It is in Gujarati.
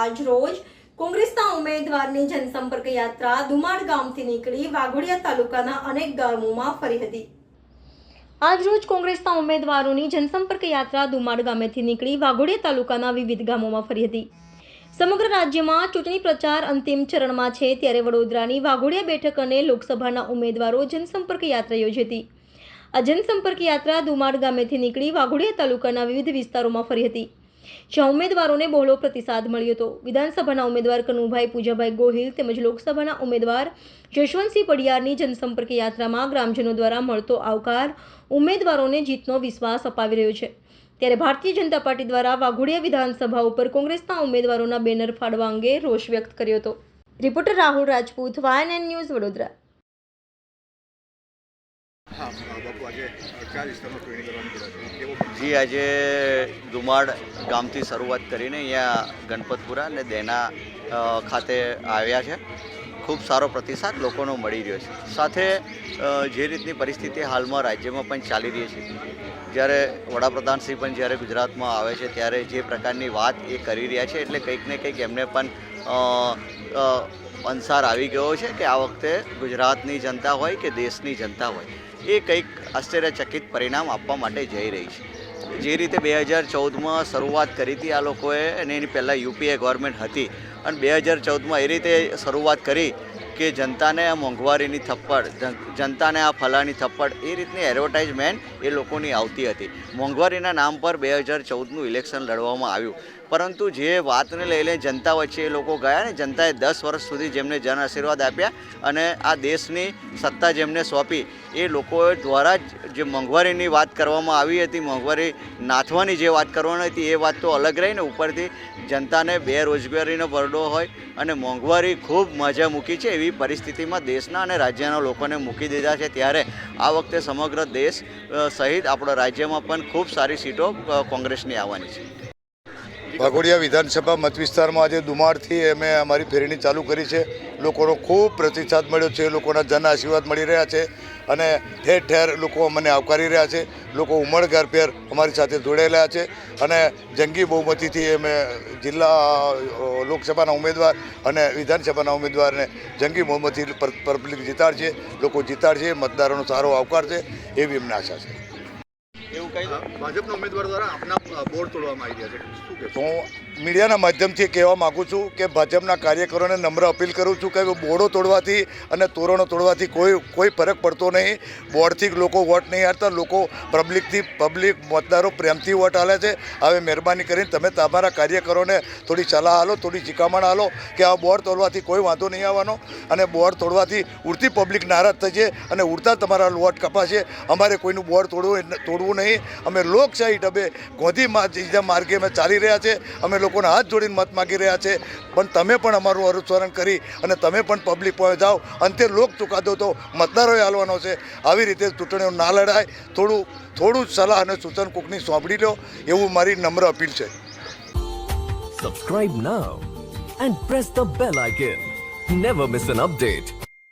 આજ રોજ કોંગ્રેસના ઉમેદવારની જનસંપર્ક યાત્રા દુમાડ ગામથી નીકળી વાઘોડિયા તાલુકાના અનેક ગામોમાં ફરી હતી। આજ રોજ કોંગ્રેસના ઉમેદવારોની જનસંપર્ક યાત્રા દુમાડ ગામેથી નીકળી વાઘોડિયા તાલુકાના વિવિધ ગામોમાં ફરી હતી। સમગ્ર રાજ્યમાં ચૂંટણી પ્રચાર અંતિમ ચરણમાં છે, ત્યારે વડોદરાની વાઘોડિયા બેઠક અને લોકસભાના ઉમેદવારો જનસંપર્ક યાત્રા યોજી હતી। આ જનસંપર્ક યાત્રા દુમાડ ગામેથી નીકળી વાઘોડિયા તાલુકાના વિવિધ વિસ્તારોમાં ફરી હતી, જ્યાં ઉમેદવારોને બહોળો પ્રતિસાદ મળ્યો હતો। વિધાનસભાના ઉમેદવાર કનુભાઈ પૂજાભાઈ ગોહિલ તેમજ લોકસભાના ઉમેદવાર જશવંતસિંહ પડિયારની જનસંપર્ક યાત્રામાં ગ્રામજનો દ્વારા મળતો આવકાર ઉમેદવારોને જીતનો વિશ્વાસ અપાવી રહ્યો છે। ત્યારે ભારતીય જનતા પાર્ટી દ્વારા વાઘોડિયા વિધાનસભા ઉપર કોંગ્રેસના ઉમેદવારોના બેનર ફાડવા અંગે રોષ વ્યક્ત કર્યો હતો। Reporter Rahul Rajput, YNN news, Vadodara. જી, આજે દુમાડ ગામથી શરૂઆત કરીને અહીંયા ગણપતપુરા અને દેના ખાતે આવ્યા છે। ખૂબ સારો પ્રતિસાદ લોકોનો મળી રહ્યો છે। સાથે જે રીતની પરિસ્થિતિ હાલમાં રાજ્યમાં પણ ચાલી રહી છે, જ્યારે વડાપ્રધાનશ્રી પણ જ્યારે ગુજરાતમાં આવે છે ત્યારે જે પ્રકારની વાત એ કરી રહ્યા છે, એટલે કંઈક ને કંઈક એમને પણ અંસાર આવી ગયો છે કે આ વખતે ગુજરાતની જનતા હોય કે દેશની જનતા હોય એ કંઈક આશ્ચર્યચકિત પરિણામ આપવા માટે જઈ રહી છે। જે રીતે 2014માં શરૂઆત કરી હતી આ લોકોએ, અને એની પહેલાં યુપીએ ગવર્મેન્ટ હતી, અને 2014માં એ રીતે શરૂઆત કરી કે જનતાને આ મોંઘવારીની થપ્પડ, જનતાને આ ફલાની થપ્પડ, એ રીતની એડવર્ટાઇઝમેન્ટ એ લોકોની આવતી હતી। મોંઘવારીના નામ પર 2014નું ઇલેક્શન લડવામાં આવ્યું, પરંતુ જે વાતને લઈને જનતા વચ્ચે એ લોકો ગયા ને, જનતાએ 10 વર્ષ સુધી જેમને જન આશીર્વાદ આપ્યા અને આ દેશની સત્તા જેમને સોંપી, એ લોકો દ્વારા જે મોંઘવારીની વાત કરવામાં આવી હતી, મોંઘવારી નાથવાની જે વાત કરવાની હતી એ વાત તો અલગ રહી ને, ઉપરથી જનતાને બેરોજગારીનો ભરડો હોય અને મોંઘવારી ખૂબ મજા મૂકી છે, એવી પરિસ્થિતિમાં દેશના અને રાજ્યના લોકોને મૂકી દીધા છે। ત્યારે આ વખતે સમગ્ર દેશ સહિત આપણા રાજ્યમાં પણ ખૂબ સારી સીટો કોંગ્રેસની આવવાની છે। વાઘોડિયા વિધાનસભા મત વિસ્તારમાં આજે દુમાડથી અમે અમારી ફેરીની ચાલુ કરી છે। લોકોનો ખૂબ પ્રતિસાદ મળ્યો છે, લોકોના જન આશીર્વાદ મળી રહ્યા છે અને ઠેર ઠેર લોકો અમને આવકારી રહ્યા છે। લોકો ઉમળકાભેર અમારી સાથે જોડાયેલા છે અને જંગી બહુમતીથી અમે જિલ્લા લોકસભાના ઉમેદવાર અને વિધાનસભાના ઉમેદવારને જંગી બહુમતી પબ્લિક જીતાડશે, લોકો જીતાડશે, મતદારોનો સારો આવકાર છે એવી અમને આશા છે। એવું કંઈ ભાજપના ઉમેદવાર દ્વારા આપના બોર્ડ તોડવામાં આવી રહ્યા છે, શું કહેશો? હું મીડિયાના માધ્યમથી કહેવા માગું છું કે ભાજપના કાર્યકરોને નમ્ર અપીલ કરું છું કે બોર્ડો તોડવાથી અને તોરણો તોડવાથી કોઈ ફરક પડતો નહીં। બોર્ડથી લોકો વોટ નહીં હારતા, લોકો પબ્લિક મતદારો પ્રેમથી વોટ હાલે છે। હવે મહેરબાની કરીને તમે તમારા કાર્યકરોને થોડી સલાહ હાલો, થોડી શિખામણ હાલો કે આ બોર્ડ તોડવાથી કોઈ વાંધો નહીં આવવાનો, અને બોર્ડ તોડવાથી ઉડતી પબ્લિક નારાજ થશે અને ઉડતા તમારા વોટ કપાશે। અમારે કોઈનું બોર્ડ તોડવું નહીં। અમે લોકશાહી ઢબે ગાંધી માર્ગે અમે ચાલી રહ્યા છે, અમે લોકોને હાથ જોડીને મત માગી રહ્યા છે, પણ તમે પણ અમારું અનુસરણ કરી અને તમે પણ પબ્લિક પાસે જાઓ। અંતે લોક ચુકાદો તો મતદારોએ હાલવાનો છે। આવી રીતે ચૂંટણીઓ ના લડાય, થોડું સલાહ અને સૂચન કોકની સોંપડી લો, એવું મારી નમ્ર અપીલ છે। Subscribe now and press the bell icon. Never miss an update.